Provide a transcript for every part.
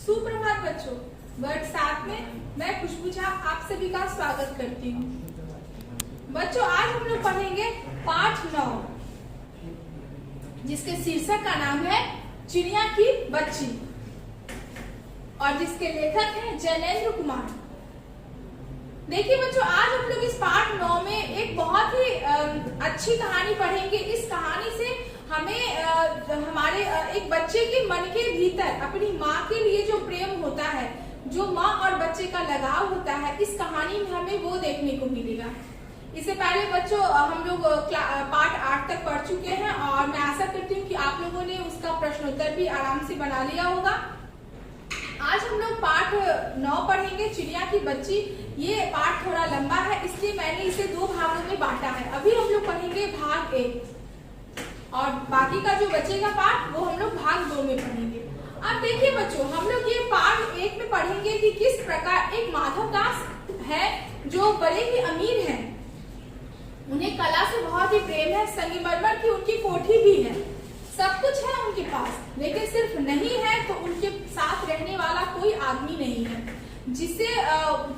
सुप्रभात बच्चों। वर्ग 7 में मैं खुशबू झा आप सभी का स्वागत करती हूँ। बच्चों आज हम लोग पढ़ेंगे पाठ 9 जिसके शीर्षक का नाम है चिड़िया की बच्ची और जिसके लेखक हैं जैनेन्द्र कुमार। देखिए बच्चों आज हम लोग इस पाठ 9 में एक बहुत ही अच्छी कहानी पढ़ेंगे। इस कहानी से हमें हमारे एक बच्चे के मन के भीतर अपनी माँ के लिए जो प्रेम होता है, जो माँ और बच्चे का लगाव होता है, इस कहानी में हमें वो देखने को मिलेगा। इससे पहले बच्चों हम लोग पाठ 8 तक पढ़ चुके हैं और मैं आशा करती हूँ कि आप लोगों ने उसका प्रश्नोत्तर भी आराम से बना लिया होगा। आज हम लोग पाठ 9 पढ़ेंगे चिड़िया की बच्ची। ये पाठ थोड़ा लंबा है इसलिए मैंने इसे 2 भागों में बांटा है। अभी हम लोग पढ़ेंगे भाग 1 और बाकी का जो बचेगा पाठ वो हम लोग भाग 2 में पढ़ेंगे। अब देखिए बच्चों हम लोग ये पाठ 1 में पढ़ेंगे कि किस प्रकार एक माधव दास है जो बड़े ही अमीर हैं। उन्हें कला से बहुत ही प्रेम है, संगमरमर की उनकी कोठी भी है, सब कुछ है उनके पास, लेकिन सिर्फ नहीं है तो उनके साथ रहने वाला कोई आदमी नहीं है जिससे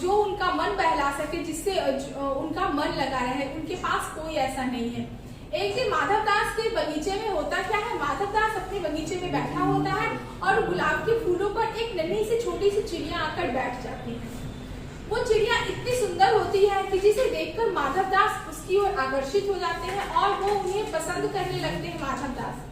जो उनका मन बहला सके, जिससे उनका मन लगा रहे। उनके पास कोई ऐसा नहीं है। एक दिन माधव दास के बगीचे में होता क्या है, माधव दास अपने बगीचे में बैठा होता है और गुलाब के फूलों पर एक नन्ही सी छोटी सी चिड़िया आकर बैठ जाती है। वो चिड़िया इतनी सुंदर होती है कि जिसे देखकर माधव दास उसकी ओर आकर्षित हो जाते हैं और वो उन्हें पसंद करने लगते हैं। माधव दास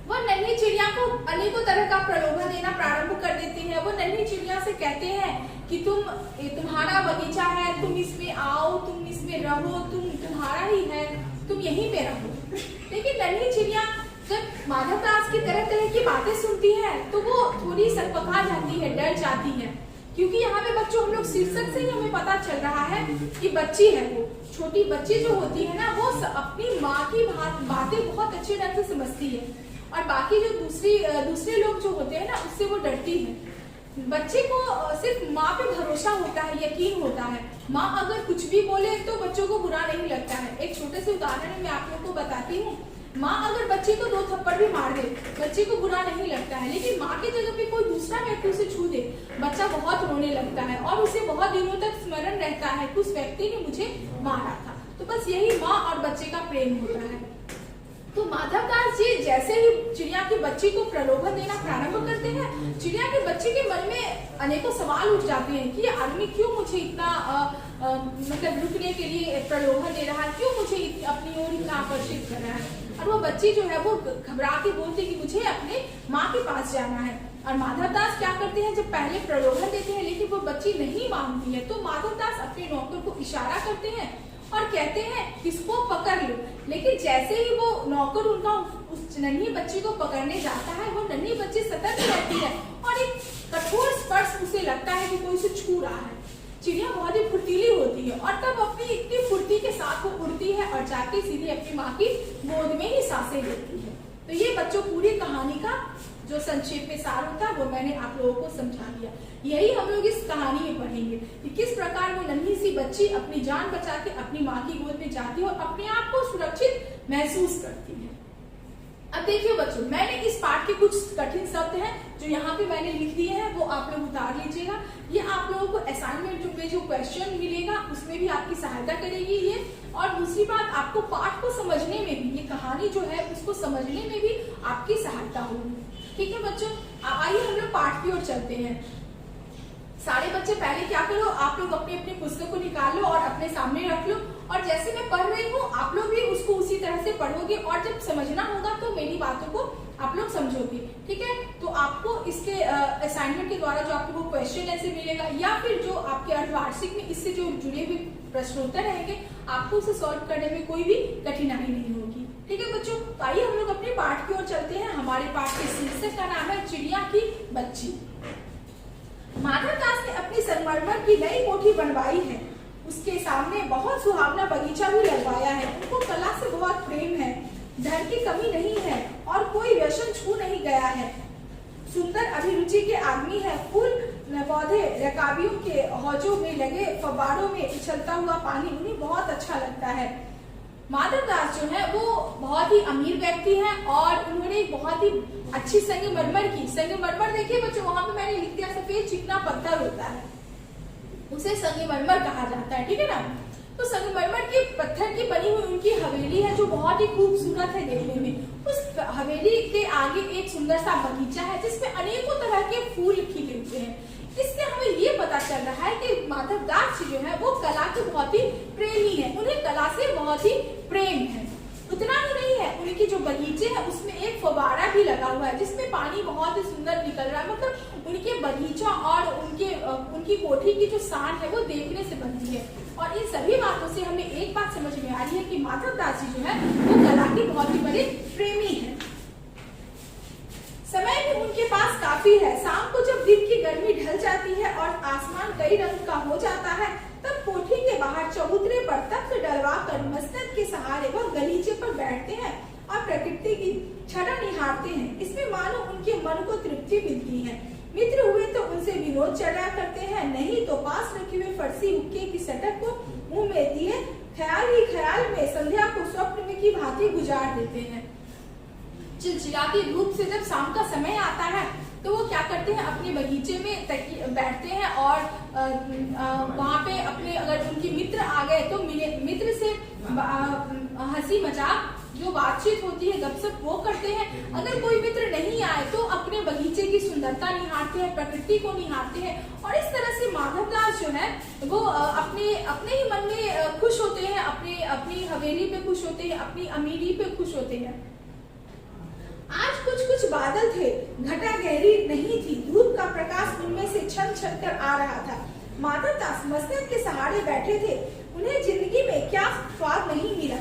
वो नन्ही चिड़िया को अनेकों तरह का प्रलोभन देना प्रारंभ कर देती है। वो नन्ही चिड़िया से कहते हैं कि तुम्हारा बगीचा है, तुम इसमें आओ, तुम इसमें रहो, तुम्हारा ही है, तुम यहीं पे रहो। लेकिन नन्ही चिड़िया जब माधव दास की तरह तरह की बातें सुनती है तो वो थोड़ी सकपका जाती है, डर जाती है, क्योंकि यहाँ पे बच्चों हम लोग शीर्षक से ही हमें पता चल रहा है कि बच्ची है। वो छोटी बच्ची जो होती है ना, वो अपनी माँ की बातें बहुत अच्छे ढंग से समझती है और बाकी जो दूसरे लोग जो होते हैं ना, उससे वो डरती है। बच्चे को सिर्फ माँ पे भरोसा होता है, यकीन होता है। माँ अगर कुछ भी बोले तो बच्चों को बुरा नहीं लगता है। एक छोटे से उदाहरण मैं आप लोगों को बताती हूँ। माँ अगर बच्चे को 2 थप्पड़ भी मार दे, बच्चे को बुरा नहीं लगता है, लेकिन माँ के जगह पे कोई दूसरा व्यक्ति उसे छू दे, बच्चा बहुत रोने लगता है और उसे बहुत दिनों तक स्मरण रहता है कि उस व्यक्ति ने मुझे मारा था। तो बस यही माँ और बच्चे का प्रेम होता है। तो माधव दास जी जैसे ही चिड़िया की बच्ची को प्रलोभन देना प्रारंभ करते हैं, चिड़िया की बच्ची के मन में अनेकों सवाल उठ जाते हैं कि ये आदमी क्यों मुझे इतना मतलब रुकने के लिए प्रलोभन दे रहा है, क्यों मुझे अपनी ओर इतना आकर्षित कर रहा है। और वो बच्ची जो है वो घबरा के बोलती कि मुझे अपने माँ के पास जाना है। और माधव दास क्या करते हैं, जब पहले प्रलोभन देते हैं लेकिन वो बच्ची नहीं मानती है तो माधव दास अपने नौकर को इशारा करते हैं और कहते हैं इसको पकड़ लो। लेकिन जैसे ही वो नौकर उनका उस नन्ही बच्ची को पकड़ने जाता है, वो नन्ही बच्ची सतर्क रहती है और एक कठोर स्पर्श उसे लगता है कि कोई उसे छू रहा है। चिड़िया बहुत ही फुर्तीली होती है और तब अपनी इतनी फुर्ती के साथ वो उड़ती है और जाके सीधे अपनी माँ की गोद में ही सांसें लेती है। तो ये बच्चों पूरी कहानी का जो संक्षेप में सार होता है वो मैंने आप लोगों को समझा दिया। यही हम लोग इस कहानी में पढ़ेंगे कि किस प्रकार वो नन्ही सी बच्ची अपनी जान बचा के अपनी माँ की गोद में जाती है और अपने आप को सुरक्षित महसूस करती है। अब देखिए बच्चों, मैंने इस पाठ के कुछ कठिन शब्द हैं जो यहाँ पे मैंने लिख दिए हैं, वो आप लोग उतार लीजिएगा। ये आप लोगों को असाइनमेंट में जो क्वेश्चन मिलेगा उसमें भी आपकी सहायता करेगी ये। और दूसरी बात, आपको पाठ को समझने में भी, ये कहानी जो है उसको समझने में भी आपकी सहायता होगी। ठीक है बच्चों, आइए हम लोग पाठ की ओर चलते हैं। सारे बच्चे पहले क्या करो, आप लोग अपनी अपनी पुस्तक को निकाल लो और अपने सामने रख लो और जैसे मैं पढ़ रही हूँ आप लोग भी उसको उसी तरह से पढ़ोगे और जब समझना होगा तो मेरी बातों को आप लोग समझोगे। ठीक है, तो आपको इसके असाइनमेंट के द्वारा जो आपको वो क्वेश्चन ऐसे मिलेगा या फिर जो आपके अर्धवार्षिक में इससे जो जुड़े हुए प्रश्नोत्तर रहेंगे, आपको उसे सॉल्व करने में कोई भी कठिनाई नहीं होगी। ठीक है बच्चों, तो आइए हम लोग अपने पाठ की ओर चलते हैं। हमारे पाठ के शीर्षक का नाम है चिड़िया की बच्ची। माधव दास ने अपनी संगमरमर की नई कोठी बनवाई है। उसके सामने बहुत सुहावना बगीचा भी लगवाया है। उनको कला से बहुत प्रेम है, धन की कमी नहीं है और कोई व्यसन छू नहीं गया है। सुंदर अभिरुचि के आदमी है। फूल पौधे, रकाबियों के हौजों में लगे फव्वारों में उछलता हुआ पानी उन्हें बहुत अच्छा लगता है। माधव दास जो है वो बहुत ही अमीर व्यक्ति हैं और उन्होंने बहुत ही अच्छी संगमरमर की। संगमरमर देखिए बच्चों, वहां पे मैंने लिख दिया सफेद चिकना पत्थर होता है, उसे संगमरमर कहा जाता है, ठीक है ना। तो संगमरमर के पत्थर की बनी हुई उनकी हवेली है जो बहुत ही खूबसूरत है देखने में। उस हवेली के आगे एक सुंदर सा बगीचा है जिसमें अनेकों तरह के फूल खिले हुए हैं। इससे हमें ये पता चल रहा है कि माधवदास जी जो है वो कला के बहुत ही प्रेमी है, उन्हें कला से बहुत ही प्रेम है। उतना ही नहीं है, उनकी जो बगीचे है उसमें एक फव्वारा भी लगा हुआ है जिसमें पानी बहुत ही सुंदर निकल रहा है। मतलब उनके बगीचा और उनकी कोठी की जो शान है वो देखने से बनती है। और इन सभी बातों से हमें एक बात समझ में आ रही है कि माधवदास जी जो है वो कला के बहुत ही बड़े प्रेमी है। समय भी उनके पास काफी है। शाम को जब दिन की गर्मी ढल जाती है और आसमान कई रंग का हो जाता है, तब कोठी के बाहर चबूतरे पर तख्त डलवा कर मसनद के सहारे वह गलीचे पर बैठते हैं और प्रकृति की छटा निहारते हैं। इसमें मानो उनके मन को तृप्ति मिलती है। मित्र हुए तो उनसे विनोद चढ़ा करते हैं, नहीं तो पास रखे हुए फरसी हुक्के की सटक को मुंह में दिए ख्याल ही ख्याल में संध्या को स्वप्न में की भांति गुजार देते हैं। चिलचिलाती धूप से जब शाम का समय आता है तो वो क्या करते हैं, अपने बगीचे में बैठते हैं और वहाँ पे अपने अगर उनके मित्र आ गए तो मित्र से हंसी मजाक जो बातचीत होती है गपशप वो करते हैं। अगर कोई मित्र नहीं आए तो अपने बगीचे की सुंदरता निहारते हैं, प्रकृति को निहारते हैं। और इस तरह से माधवदास जो है वो अपने ही मन में खुश होते हैं, अपनी हवेली पे खुश होते हैं, अपनी अमीरी पे खुश होते हैं। आज कुछ कुछ बादल थे, घटा गहरी नहीं थी, धूप का प्रकाश उनमें से छन छन कर आ रहा था। माधवदास मसनद के सहारे बैठे थे। उन्हें जिंदगी में क्या स्वाद नहीं मिला,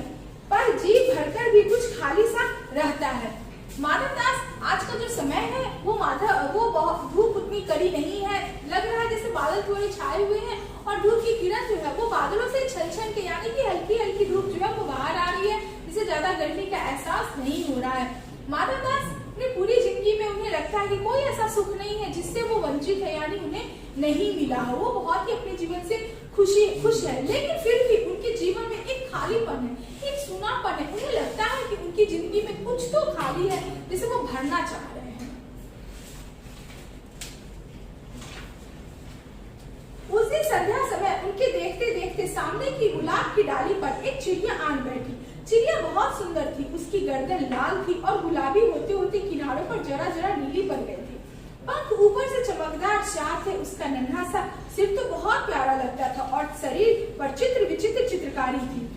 पर जी भरकर भी कुछ खाली सा रहता है। माधवदास आज का जो समय है वो बहुत धूप उतनी कड़ी नहीं है, लग रहा है जैसे बादल थोड़े छाए हुए हैं और धूप की किरण जो है वो बादलों से छन छन के, यानी कि हल्की हल्की धूप जो है वो बाहर आ रही है, जिससे ज्यादा गर्मी का एहसास नहीं हो रहा है। माधवदास ने पूरी जिंदगी में उन्हें लगता है कि कोई ऐसा सुख नहीं है जिससे वो वंचित है, यानी उन्हें नहीं मिला हो। वो बहुत ही अपने जीवन से खुश है, लेकिन फिर भी उनके जीवन में एक खालीपन है, एक सूनापन है। उन्हें लगता है कि उनकी जिंदगी में कुछ तो खाली है जिसे वो भरना चाह रहे हैं। उस दिन संध्या समय उनके देखते देखते सामने की गुलाब की डाली पर एक चिड़िया आन बैठी। चिड़िया बहुत सुंदर थी, उसकी गर्दन लाल थी और गुलाबी होते होते किनारों पर जरा जरा नीली पड़ गई थी। पंख ऊपर से चमकदार चार थे, उसका नन्हा सा सिर तो बहुत प्यारा लगता था और शरीर पर चित्र विचित्र चित्रकारी थी।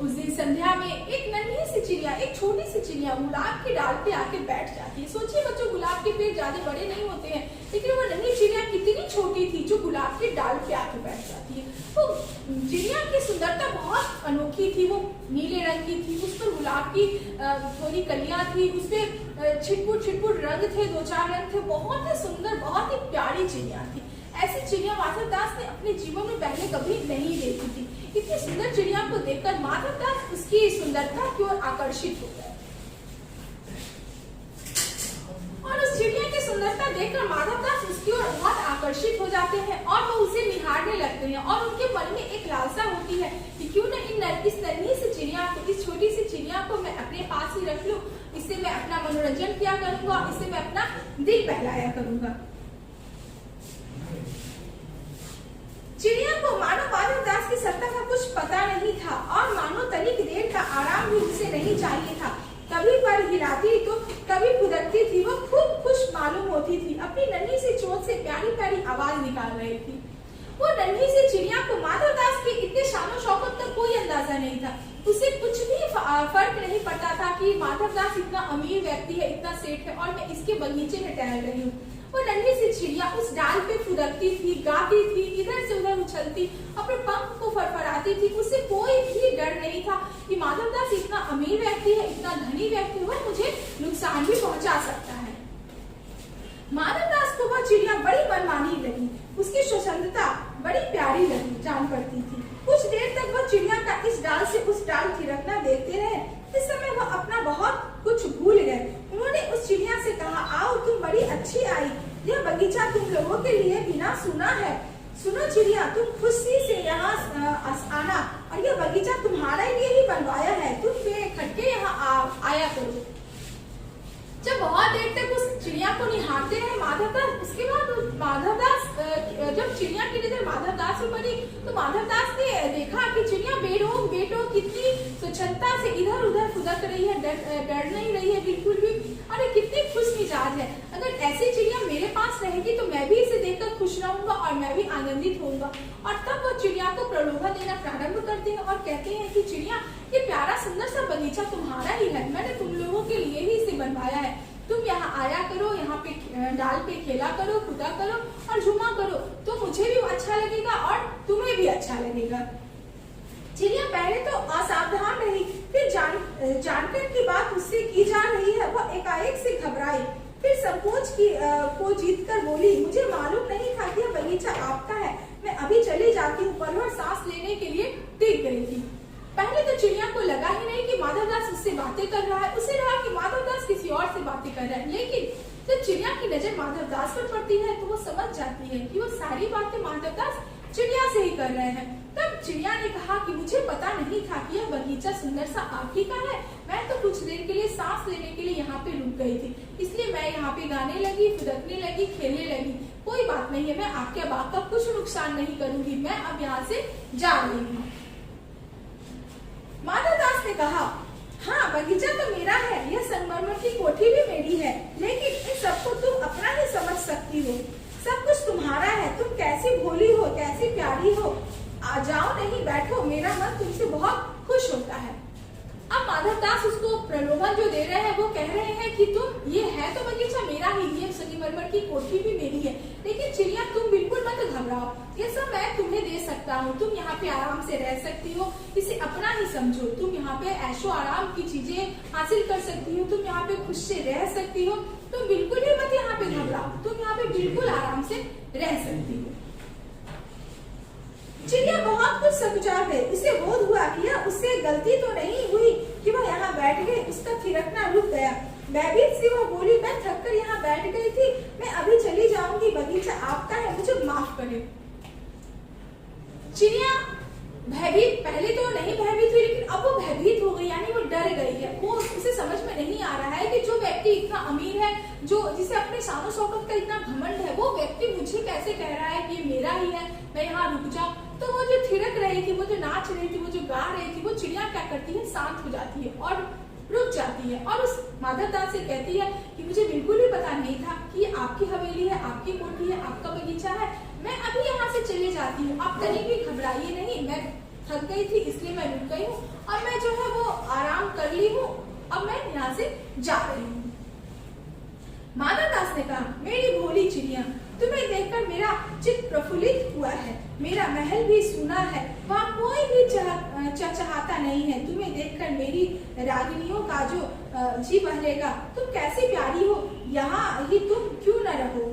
उस दिन संध्या में एक नन्ही सी चिड़िया, एक छोटी सी चिड़िया गुलाब की डाल पे आके बैठ जाती है। सोचिए बच्चों, गुलाब के पेड़ ज्यादा बड़े नहीं होते हैं, लेकिन वो नन्ही चिड़िया कितनी छोटी थी जो गुलाब की डाल पे आके बैठ जाती है। तो चिड़िया की सुंदरता बहुत अनोखी थी, वो नीले रंग की थी, उस पर गुलाब की थोड़ी कलियां थी, उस पे छिटपुट छिटपुट रंग थे, दो चार रंग थे, बहुत ही सुंदर, बहुत ही प्यारी चिड़िया थी। ऐसी चिड़िया माधवदास ने अपने जीवन में पहले कभी नहीं देखी थी। इतनी सुंदर चिड़िया को देखकर माधवदास उसकी सुंदरता की ओर आकर्षित हो गए और उस चिड़िया की सुंदरता देखकर माधवदास उसकी ओर बहुत आकर्षित हो जाते हैं और वो उसे निहारने लगते हैं। और उनके मन में एक लालसा होती है कि क्यों न इस नन्ही सी चिड़िया को, इस छोटी सी चिड़िया को मैं अपने पास ही रख लूं, इससे मैं अपना मनोरंजन किया करूंगा, इससे मैं अपना दिल बहलाया करूंगा। चिड़िया को मानो माधवदास की सत्ता का कुछ पता नहीं था और मानो तनिक देर का आराम भी उसे नहीं चाहिए था। कभी पर हिलाती तो कभी फुदकती थी, वो खूब खुश मालूम होती थी, अपनी नन्ही सी चोंच से प्यारी प्यारी आवाज निकाल रही थी। वो नन्ही सी चिड़िया को माधवदास के इतने शानो शौकत का कोई अंदाजा नहीं था। उसे कुछ भी फर्क नहीं पड़ता था कि माधवदास इतना अमीर व्यक्ति है, इतना सेठ है और मैं इसके बगीचे में टहल रही हूँ। वो नन्ही सी चिड़िया उस डाल पे फुदकती थी, गाती थी, इधर से उधर उछलती, अपने पंख को फड़फड़ाती थी। उसे कोई भी डर नहीं था कि माधवदास इतना अमीर व्यक्ति है, इतना धनी व्यक्ति है, मुझे नुकसान भी पहुंचा सकता है। माधवदास को वह चिड़िया बड़ी मनमानी लगी, उसकी स्वच्छंदता बड़ी प्यारी लगी जान पड़ती थी। कुछ देर तक वह चिड़िया का इस डाल से उस डाल थिरकना देखते रहे। इस समय वह अपना बहुत कुछ भूल गए। उन्होंने उस चिड़िया से कहा, आओ तुम बड़ी अच्छी आई, यह बगीचा तुम लोगों के लिए बिना सुना है। सुनो चिड़िया, तुम खुशी से यहाँ आना और यह बगीचा तुम्हारे लिए ही बनवाया है, तुम पे खटके यहाँ आया करो। जब बहुत देर तक उस चिड़िया को निहारते रहे माधवदास, उसके बाद माधवदास जब चिड़िया की नजर माधवदास पर पड़ी तो माधवदास ने देखा कि चिड़िया बेढोक बेढोक कितनी स्वच्छता से इधर उधर फुदक रही है, डर नहीं रही है बिल्कुल भी, और कितनी खुश मिजाज है। अगर ऐसी चिड़िया मेरे पास रहेगी तो मैं भी इसे देखकर खुश रहूंगा और मैं भी आनंदित होऊंगा। और तब वो चिड़िया को प्रलोभन देना प्रारंभ करते हैं और कहते हैं कि चिड़िया, ये प्यारा सुंदर सा बगीचा तुम्हारा ही है, मैंने तुम लोगों के लिए ही इसे बनवाया है, तुम यहाँ आया करो, यहाँ पे डाल पे खेला करो, कूदा करो और झूमा करो, तो मुझे भी अच्छा लगेगा और तुम्हें भी अच्छा लगेगा। चिड़िया पहले तो असावधान रही, फिर जानकर की बात उससे की जा रही है वह एकाएक से घबराई, फिर संकोच को जीतकर बोली, मुझे मालूम नहीं था कि यह बगीचा आपका है, मैं अभी चली जाती हूँ। पलवर सांस लेने के लिए टिक गई थी। पहले तो चिड़िया को लगा ही नहीं कि माधवदास उससे बातें कर रहा है, उसे लगा कि माधवदास किसी और से बातें कर रहा है। लेकिन जब चिड़िया की नजर माधवदास पर पड़ती है तो वो समझ जाती है कि वो सारी बातें माधवदास चिड़िया से ही कर रहे हैं। तब चिड़िया ने कहा कि मुझे पता नहीं था कि यह बगीचा सुंदर सा आप ही का है, मैं तो कुछ देर के लिए सांस लेने के लिए यहाँ पे रुक गई थी, इसलिए मैं यहाँ पे गाने लगी, फुदकने लगी, खेलने लगी। कोई बात नहीं है, मैं आपके बाग का कुछ नुकसान नहीं करूंगी, मैं अब यहाँ से जा रही हूँ। माधवदास ने कहा, हाँ बगीचा तो मेरा है, यह संगमरमर की कोठी भी मेरी है, लेकिन इन सबको तुम अपना ही समझ सकती हो, सब कुछ तुम्हारा है, तुम कैसी भोली हो, कैसी प्यारी हो, आ जाओ नहीं बैठो, मेरा मन तुमसे बहुत खुश होता है। अब माधवदास उसको प्रलोभन जो दे रहे हैं वो कह रहे हैं कि तुम, ये है तो बगीचा मेरा ही, ये संगमरमर की कोठी भी मेरी है, लेकिन चिड़िया तुम बिल्कुल मत घबराओ, ये सब मैं तुम्हें दे सकता हूँ, तुम यहाँ पे आराम से रह सकती हो, इसे अपना ही समझो, तुम यहाँ पे ऐशो आराम की चीजें हासिल कर सकती हो, तुम यहाँ पे खुश से रह सकती हो, तुम बिल्कुल भी मत यहाँ पे घबराओ, तुम यहाँ पे बिल्कुल आराम से रह सकती हो। चिड़िया बहुत कुछ समझा है, इसे बोध हुआ कि यह उससे गलती तो नहीं हुई कि वह यहाँ बैठ गई, उसका थिरकना रुक गया। भयभीत सी वह बोली, मैं थक कर यहाँ बैठ गई थी, मैं अभी चली जाऊंगी, बगीचा आपका है, मुझे माफ करें। चिड़िया भयभीत, पहले तो नहीं भयभीत हुई, लेकिन अब वो भयभीत हो गई, यानी वो डर गई है। वो उसे समझ में नहीं आ रहा है कि जो व्यक्ति इतना अमीर है, जो जिसे अपने शानो शौकत का इतना घमंड है, वो व्यक्ति मुझे कैसे कह रहा है कि ये मेरा ही है, मैं यहाँ रुक जाऊं। तो वो जो थिरक रही थी, वो जो नाच रही थी, वो जो गा रही थी, वो चिड़िया क्या करती है, शांत हो जाती है और रुक जाती है और उस माधवदास से कहती है कि मुझे बिल्कुल भी पता नहीं था कि ये आपकी हवेली है, आपकी कोठी है, आपका बगीचा है, मैं अभी यहाँ से चली जाती हूँ, आप कहीं भी घबराइए नहीं, मैं थक गई थी इसलिए मैं रुक गई हूँ और मैं जो है वो आराम कर ली हूँ, अब मैं यहाँ से जा रही हूँ। माधवदास ने कहा, मेरी भोली चिड़िया, तुम्हें देखकर मेरा चित्त प्रफुल्लित हुआ है, मेरा महल भी सुना है, वहाँ कोई भी चहचहाता नहीं है, तुम्हें देखकर मेरी रागिनियों का जो जी बहलेगा, तुम कैसी प्यारी हो, यहाँ ही तुम क्यों न रहो।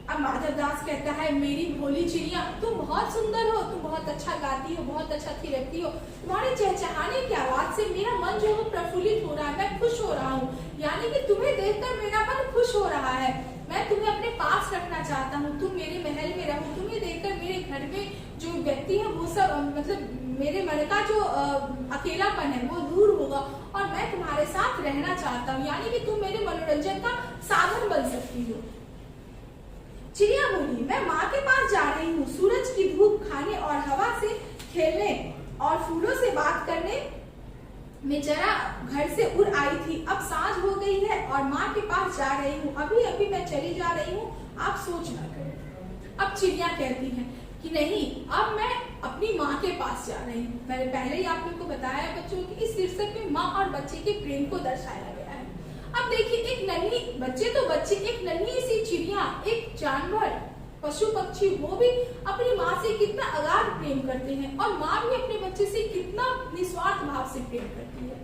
अब माधवदास कहता है, मेरी भोली चिड़िया, तुम बहुत सुंदर हो, तुम बहुत अच्छा गाती हो, बहुत अच्छा थिरकती हो, तुम्हारे चहचहाने की आवाज से मेरा मन जो है प्रफुल्लित हो रहा है, मैं खुश हो रहा हूँ, यानी कि तुम्हें देखकर मेरा मन खुश हो रहा है, मैं तुम्हें अपने पास रखना चाहता हूँ, तुम मेरे महल में रहो, तुम्हें देखकर मेरे घर में जो व्यक्ति है वो सब मतलब मेरे मन का जो अकेलापन है वो दूर होगा और मैं तुम्हारे साथ रहना चाहता हूँ, यानी कि तुम मेरे मनोरंजन का साधन बन सकती हो। चिड़िया बोली, मैं माँ के पास जा रही हूँ, सूरज की धूप खाने और हवा से खेलने और फूलों से बात करने में जरा घर से उड़ आई थी, अब सांझ हो गई है और माँ के पास जा रही हूँ, अभी अभी मैं चली जा रही हूँ, आप सोच ना करें। अब चिड़िया कहती है कि नहीं, अब मैं अपनी माँ के पास जा रही हूँ। मैंने पहले ही आप लोग को बताया बच्चों कि इस शीर्षक में माँ और बच्चे के प्रेम को दर्शाया गया है। अब देखिए, एक नन्ही बच्चे तो बच्चे, एक नन्ही सी चिड़िया, एक जानवर, पशु पक्षी, वो भी अपनी माँ से कितना अगाध प्रेम करते हैं और माँ भी अपने बच्चे से कितना निस्वार्थ भाव से प्रेम करती है।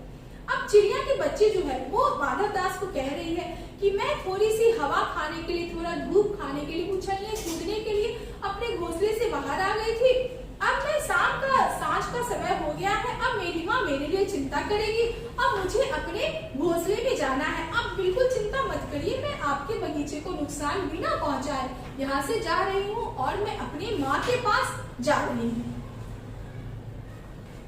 अब चिड़िया के बच्चे जो है वो माधवदास को कह रही है कि मैं थोड़ी सी हवा खाने के लिए, थोड़ा धूप खाने के लिए, उछलने कूदने के लिए अपने घोंसले से बाहर आ गई थी, अब मैं सांझ का समय हो गया है, अब मेरी माँ मेरे लिए चिंता करेगी, अब मुझे अपने घोंसले में जाना है, अब बिल्कुल चिंता मत करिए, मैं आपके बगीचे को नुकसान बिना पहुंचाए यहाँ से जा रही हूँ और मैं अपनी माँ के पास जा रही हूँ।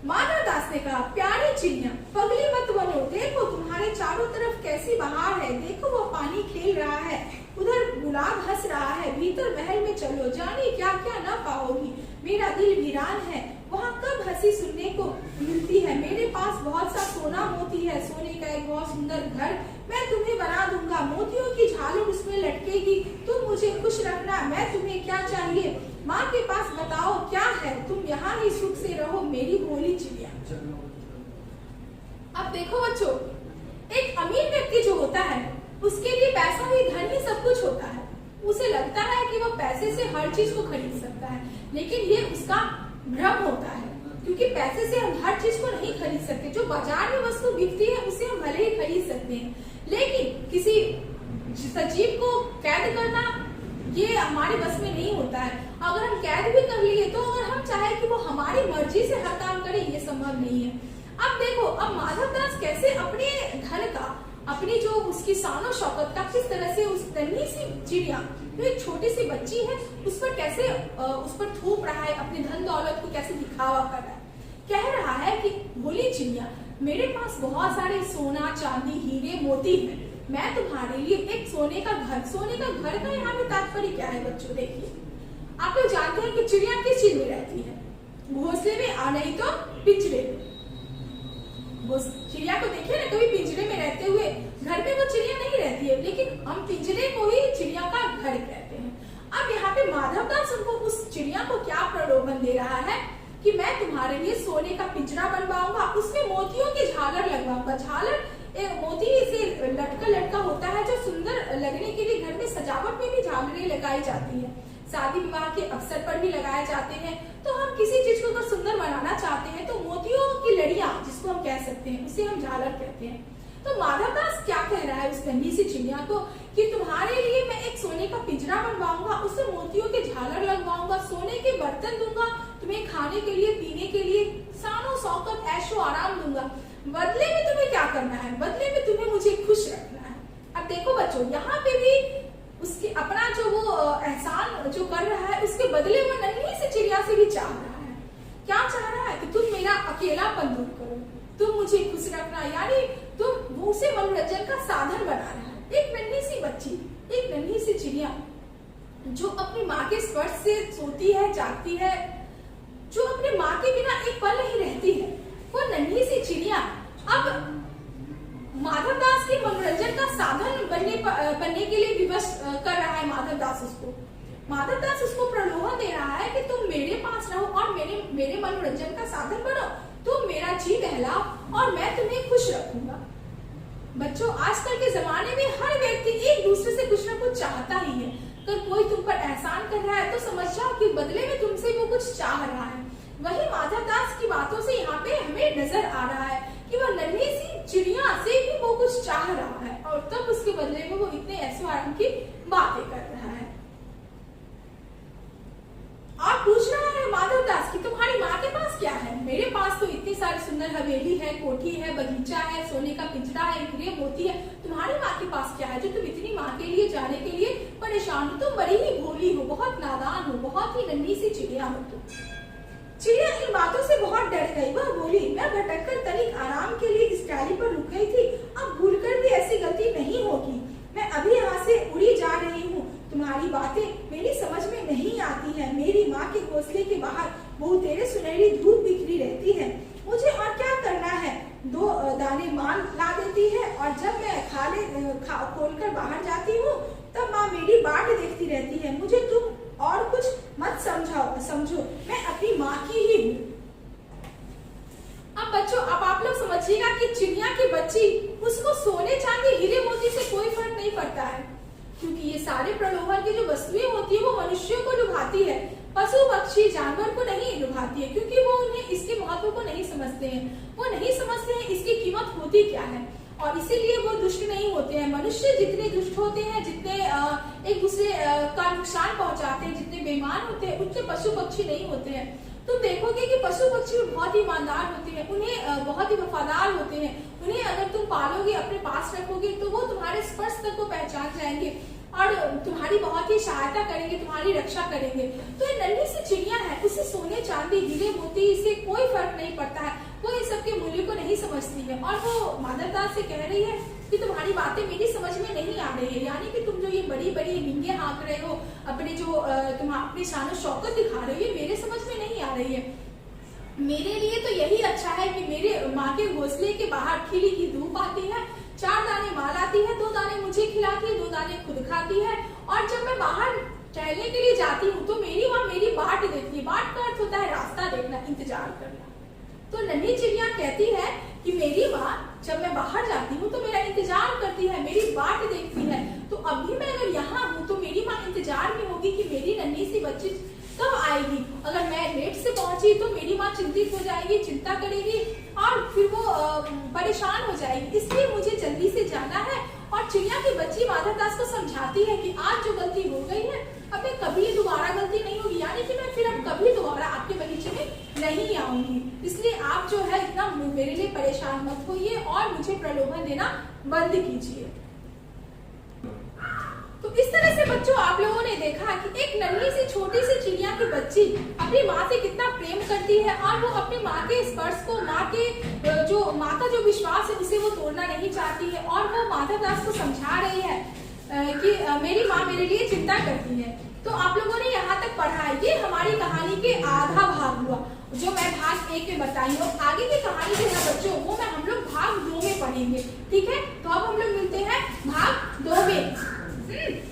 माधव दास ने कहा, प्यारी चिड़िया पगली मत बनो, देखो तुम्हारे चारों तरफ कैसी बहार है, देखो वो पानी खेल रहा है, उधर गुलाब हंस रहा है, भीतर महल में चलो, जाने क्या क्या न पाओगी, मेरा दिल वीरान है, वहाँ कब हंसी सुनने को मिलती है, मेरे पास बहुत सा सोना मोती है, सोने का एक बहुत सुंदर घर मैं तुम्हें बना दूंगा, मोतियों की झालर उसमें लटकेगी, तुम मुझे खुश रखना, मैं तुम्हें क्या चाहिए माँ के पास बताओ क्या है, तुम यहाँ ही सुख से रहो मेरी भोली चिड़िया। अब देखो बच्चों, एक अमीर व्यक्ति जो होता है उसके लिए पैसा ही धन ही सब कुछ होता है, उसे लगता है कि वो पैसे से हर चीज को खरीद सकता है, लेकिन ये उसका भ्रम होता है, क्योंकि पैसे से हम हर चीज को नहीं खरीद सकते। जो बाजार में वस्तु बिकती है उसे हम भले ही खरीद सकते हैं, लेकिन किसी सजीव को कैद करना ये हमारे बस में नहीं होता है। अगर हम कैद भी कर लिए तो अगर हम चाहे कि वो हमारी मर्जी से हर काम करे, ये संभव नहीं है। अब देखो, अब माधव दास कैसे अपने धन का, अपनी जो उसकी शान और शौकत का किस तरह से उस नन्ही सी चिड़िया जो एक छोटी सी बच्ची है उस पर कैसे उस पर थोप रहा है, अपने धन दौलत को कैसे दिखावा कर रहा है। कह रहा है कि भोली चिड़िया मेरे पास बहुत सारे सोना चांदी हीरे मोती है, मैं तुम्हारे लिए एक सोने का घर का यहाँ पे तात्पर्य क्या है बच्चों? देखिए, आप लोग जानते हैं कि चिड़िया किस चीज में रहती है, घोंसले में, आ नहीं तो पिंजरे में। चिड़िया को देखिए ना, कभी पिंजरे में रहते हुए घर में वो चिड़िया नहीं रहती है, लेकिन हम पिंजरे को ही चिड़िया का घर कहते हैं। अब यहाँ पे माधव दास उनको उस चिड़िया को क्या प्रलोभन दे रहा है कि मैं तुम्हारे लिए सोने का पिंजरा बनवाऊंगा, उसमें मोतियों की झालर लगवाऊंगा। झालर मोती से लटका होता है जो सुंदर लगने के लिए घर में सजावट में भी झालरें लगाई जाती है, शादी विवाह के अवसर पर भी लगाए जाते हैं। तो हम किसी चीज को अगर सुंदर बनाना चाहते हैं तो मोतियों की लड़ियां, जिसको हम कह सकते हैं, उसे हम झालर कहते हैं। तो माधव दास क्या कह रहा है उस नन्ही सी चिड़िया को कि तुम्हारे लिए मैं एक सोने का पिंजरा बनवाऊंगा, उससे मोतियों के झालर लगवाऊंगा, सोने के बर्तन दूंगा, तुम्हें खाने के लिए, पीने के लिए, शानो शौकत, ऐशो आराम दूंगा। बदले में तुम्हें क्या करना है? बदले में तुम्हें मुझे खुश रखना है। अब देखो बच्चों, यहाँ पे भी उसके अपना जो वो एहसान जो कर रहा है, उसके बदले वो नन्ही सी चिड़िया से भी चाह रहा है। क्या चाह रहा है? कि तुम मेरा अकेलापन दूर करो, तुम मुझे खुश रखना, यानी तुम वो उसे मनोरंजन का साधन बना रहा है। एक नन्ही सी बच्ची, एक नन्ही सी चिड़िया जो अपनी माँ के स्पर्श से सोती है, जागती है, जो अपने माँ के बिना एक पल नहीं रहती है, वो नन्ही सी चिड़िया अब माधव दास के मनोरंजन का साधन बनने के लिए विवश कर रहा है। माधव दास उसको प्रलोभन दे रहा है कि तुम मेरे पास रहो और मेरे मनोरंजन का साधन बनो, तुम मेरा जी बहलाओ और मैं तुम्हें खुश रखूंगा। बच्चों, आजकल के जमाने में हर व्यक्ति एक दूसरे से कुछ न कुछ चाहता ही है। अगर कोई तुम पर एहसान कर रहा है तो समझ जाओ कि बदले में तुमसे वो कुछ चाह रहा है। वही माधव दास की बातों से यहाँ पे हमें नजर आ रहा है कि वो नन्ही सी चिड़िया से भी वो कुछ चाह रहा है और तब उसके बदले में वो इतने ऐशो आराम की बातें कर रहा है। और पूछ रहा है माधव दास कि तुम्हारी माँ के पास क्या है? मेरे पास तो इतनी सारी सुंदर हवेली है, कोठी है, बगीचा है, सोने का पिंजरा है, हीरे मोती है। तुम्हारी माँ के पास क्या है जो तुम इतनी माँ के लिए जाने के लिए परेशान हो? तुम बड़ी ही भोली हो, बहुत नादान हो, बहुत ही नन्ही सी चिड़िया हो तुम। चिड़िया इन बातों से बहुत डर गई। वह बोली, मैं भटककर तनिक आराम के लिए इस डाली पर रुक गई थी, अब भूलकर भी ऐसी गलती नहीं होगी। मैं अभी यहाँ से उड़ी जा रही हूँ। तुम्हारी बातें मेरी समझ में नहीं आती है। मेरी माँ के घोंसले के बाहर बहुतेरे सुनहरी धूप बिखरी रहती है। मुझे और क्या करना है? 2 दाने माल ला देती है और जब मैं खोलकर बाहर जाती हूँ तब माँ मेरी बाट देखती रहती है। मुझे तुम और कुछ मत समझो, मैं अपनी माँ की ही हूँ। अब बच्चों, अब आप लोग समझिएगा कि चिड़िया की बच्ची, उसको सोने चांदी हीरे मोती से कोई फर्क नहीं पड़ता है, क्योंकि ये सारे प्रलोभन की जो वस्तुएं होती है वो मनुष्यों को लुभाती है, पशु पक्षी जानवर को नहीं लुभाती है, क्योंकि वो उन्हें इसके महत्व को नहीं समझते हैं। वो नहीं समझते हैं इसकी कीमत होती क्या है, और इसीलिए वो दुष्ट नहीं होते हैं। मनुष्य जितने दुष्ट होते हैं, जितने एक दूसरे का नुकसान पहुंचाते हैं, जितने बेईमान होते हैं, उतने पशु पक्षी नहीं होते हैं। तुम देखोगे कि पशु पक्षी बहुत ही ईमानदार होते हैं, उन्हें बहुत ही वफादार होते हैं। उन्हें अगर तुम पालोगे, अपने पास रखोगे तो वो तुम्हारे स्पर्श तक को पहचान जाएंगे और तुम्हारी बहुत बहुत ही सहायता करेंगे, तुम्हारी रक्षा करेंगे। तो ये नन्ही सी चिड़िया है, उसे सोने चांदी हीरे मोती इससे कोई फर्क नहीं पड़ता है, वो इन सब के मूल्य को नहीं समझती है। और वो माधवदास से कह रही है कि तुम्हारी बातें मेरी समझ में नहीं आ रही है, यानी कि तुम जो ये बड़ी बड़ी विंगे हाँक रहे हो, अपने जो तुम अपनी शान शौकत दिखा रहे हो, ये मेरे समझ में नहीं आ रही है। मेरे लिए तो यही अच्छा है कि मेरे माँ के घोंसले के बाहर खिली की धूप आती है, 4 दाने माँ लाती है, 2 दाने मुझे खिलाती है, 2 दाने खुद खाती है। और जब मैं बाहर टहलने के लिए जाती हूँ तो मेरी माँ मेरी बाट देखती है। बाट का अर्थ होता है रास्ता देखना, इंतजार करना। तो नन्ही चिड़िया कहती है कि मेरी माँ जब मैं बाहर जाती हूँ तो मेरा इंतजार करती है, मेरी बाट देखती है। तो अभी मैं अगर यहाँ हूँ तो मेरी माँ इंतजार में होगी कि मेरी नन्ही सी बच्ची कब आएगी। अगर मैं लेट से पहुंची तो मेरी माँ चिंतित हो जाएगी, चिंता करेगी और फिर वो परेशान हो जाएगी। इसलिए मुझे जल्दी से जाना है। और चिड़िया की बच्ची माधवदास को समझाती है कि आज जो गलती हो गई है, अब मैं कभी दोबारा गलती नहीं होगी, यानी कि मैं फिर अब कभी दोबारा आपके बगीचे में नहीं आऊंगी। इसलिए आप जो है इतना मेरे लिए परेशान मत होइए और मुझे प्रलोभन देना बंद कीजिए। तो इस तरह से बच्चों आप लोगों ने देखा कि एक नन्ही सी छोटी सी चिड़िया की बच्ची अपनी माँ से कितना प्रेम करती है और वो अपनी माँ के स्पर्श को, माँ का जो विश्वास है उसे वो तोड़ना नहीं चाहती है। और वो माधवदास को समझा रही है कि मेरी माँ मेरे लिए चिंता करती है। तो आप लोगों ने यहाँ तक पढ़ा, ये हमारी कहानी के आधा भाग हुआ, जो मैं भाग 1 में बताई हूँ। आगे की कहानी जो है बच्चों वो हम लोग भाग 2 में पढ़ेंगे, ठीक है। तो अब हम लोग मिलते हैं भाग 2 में।